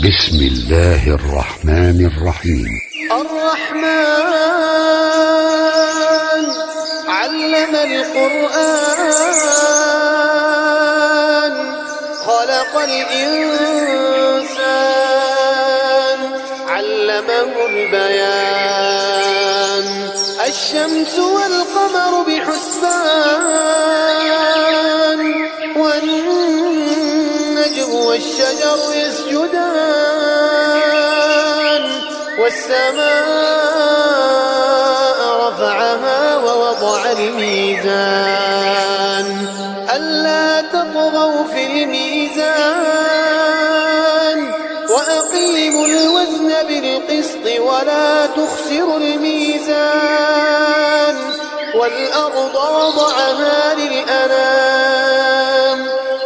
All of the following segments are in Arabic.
بسم الله الرحمن الرحيم. الرحمن علم القرآن خلق الإنسان علمه البيان الشمس والقمر بحسبان والنجم والشجر يسجدان والسماء رفعها ووضع الميزان ألا تطغوا في الميزان وأقيموا الوزن بالقسط ولا تخسروا الميزان والأرض وضعها للأنام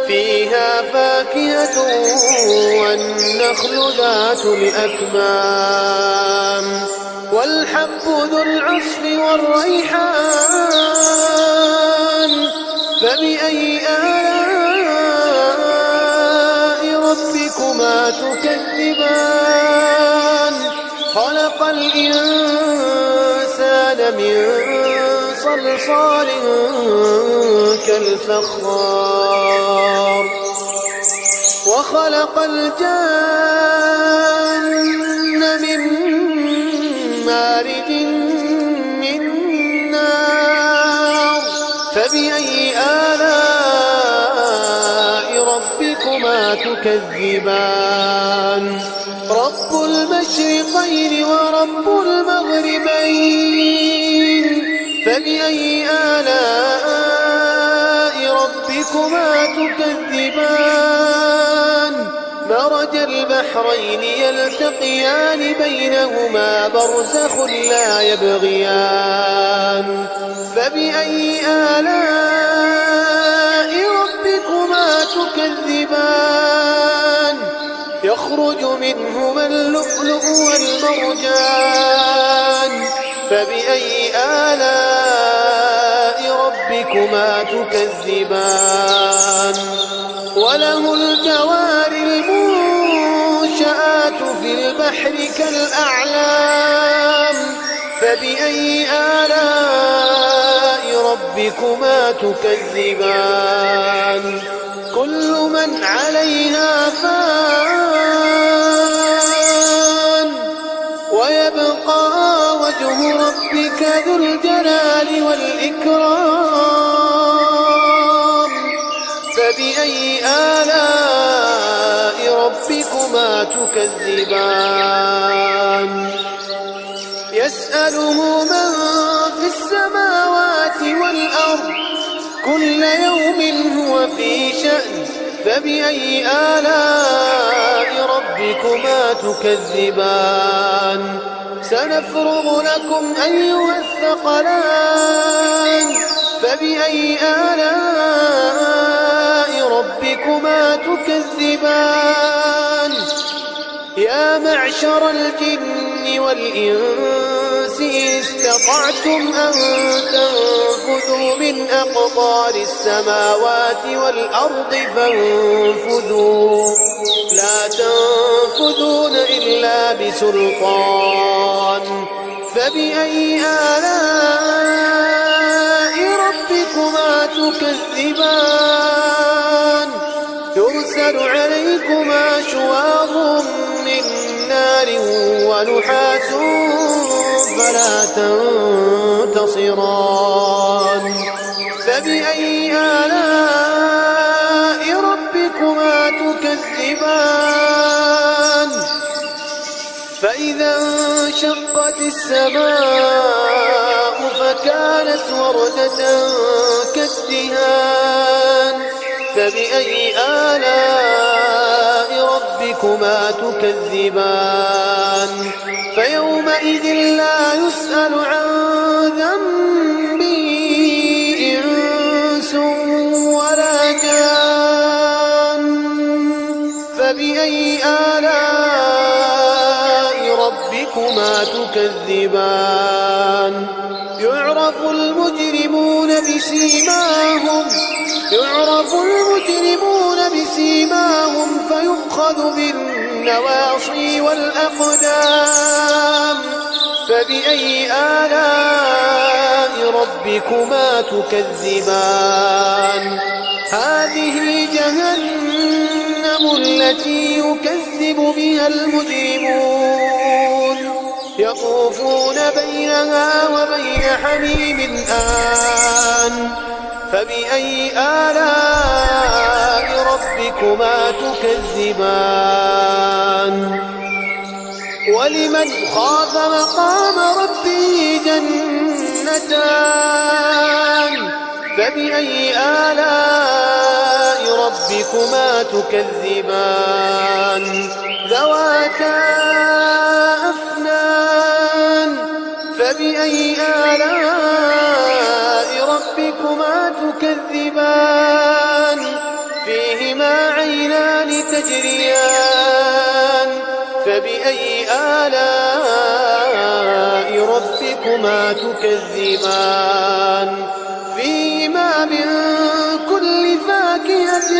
فيها فاكهة والنخل ذات الأكمام والحب ذو العصف والريحان فبأي آلاء ربكما تكذبان خلق الإنسان من صلصال كالفخار وخلق الجن من مارج من نار فبأي آلاء ربكما تكذبان رب المشرقين ورب المغربين فبأي آلاء ربكما تكذبان مرج البحرين يلتقيان بينهما برزخ لا يبغيان فبأي آلاء ربكما تكذبان يخرج منهما اللؤلؤ والمرجان فبأي آلاء ربكما تكذبان وله الجوار المنشآت في البحر كالأعلام فبأي آلاء ربكما تكذبان كل من عليها فان ويبقى وجه ربك ذو الجلال والإكرام فبأي آلاء ربكما تكذبان يسأله من في السماوات والأرض كل يوم هو في شأن فبأي آلاء ربكما تكذبان سنفرغ لكم أيها الثقلان فبأي آلاء ربكما تكذبان يا معشر الجن والإنس إن استطعتم أن تنفذوا من أقطار السماوات والأرض فانفذوا لا تنفذون إلا بسلطان فبأي آلاء ربكما تكذبان يرسل عليكما شواظ من نار ونحاس فلا تنتصران فبأي آلاء ربكما تكذبان فإذا انشقت السماء فكانت وردة كالدهان فبأي آلاء ربكما تكذبان فيومئذ لا يسأل عن ذنبه إنس ولا جان فبأي آلاء ربكما تكذبان يعرف المجرمون بسيماهم فيؤخذ يؤخذ بالنواصي والأقدام فبأي آلاء ربكما تكذبان هذه جهنم التي يكذب بها المجرمون يطوفون بينها وبين حميم آن فبأي آلاء ربكما تكذبان ولمن خاف مقام ربه جنتان فبأي آلاء ربكما تكذبان ذواتا أفنان فبأي آلاء ربكما تكذبان فيهما عينان تجريان فبأي آلاء ربكما تكذبان فيهما من كل فاكهة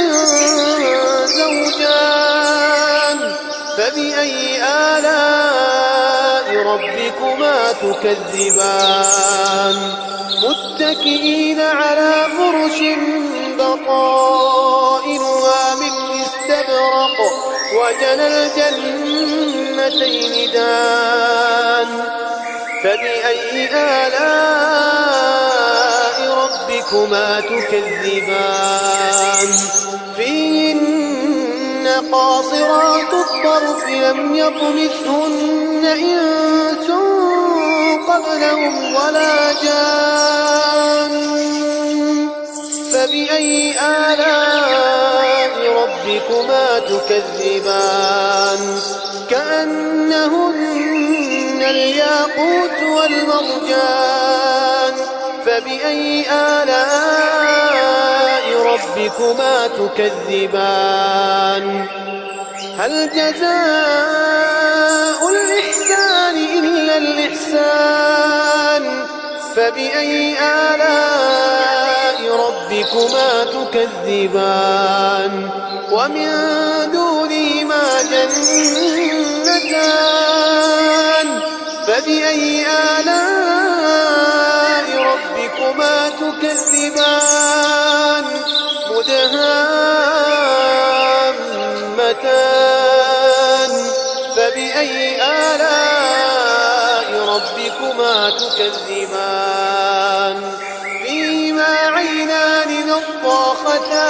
زوجان فبأي آلاء ربكما تكذبان متكئين على فرش بطائنها من استبرق وجنى الجنتين دان فبأي آلاء ربكما تكذبان فيهن قاصرات الطرف لم يطمثهن إنس قبلهم ولا جان فبأي آلاء ربكما تكذبان كأنهن الياقوت والمرجان فبأي آلاء ربكما تكذبان هل جزاء الإحسان إلا الإحسان فبأي آلاء ربكما تكذبان ومن دونهما جنتان فبأي آلاء ربكما تكذبان مدهامتان فبأي آلاء ربكما تكذبان فيهما عينان نضاختان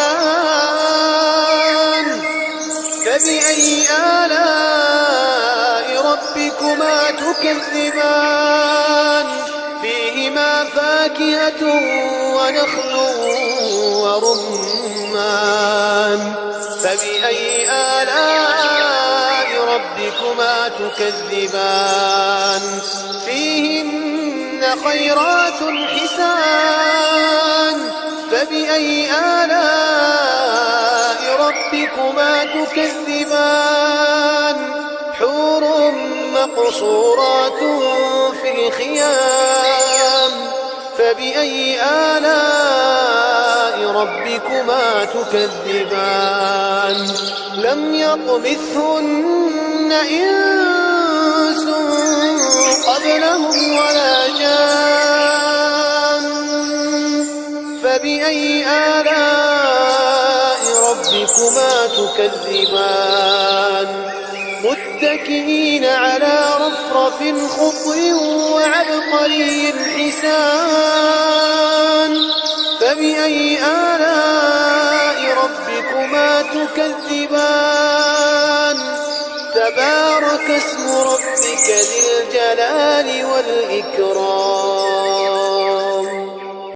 فبأي آلاء ربكما تكذبان فيهما فاكهة ونخل ورمان فبأي آلاء ربكما تكذبان فيهن خيرات حسان فبأي آلاء ربكما تكذبان حور مقصورات في الخيام فبأي آلاء ربكما تكذبان لم يطمثهن إنس قبلهم ولا جان فبأي آلاء ربكما تكذبان متكئين على رفرف خضر وعبقري حسان فبأي آلاء ربكما تكذبان تبارك اسم ربك ذي الجلال والإكرام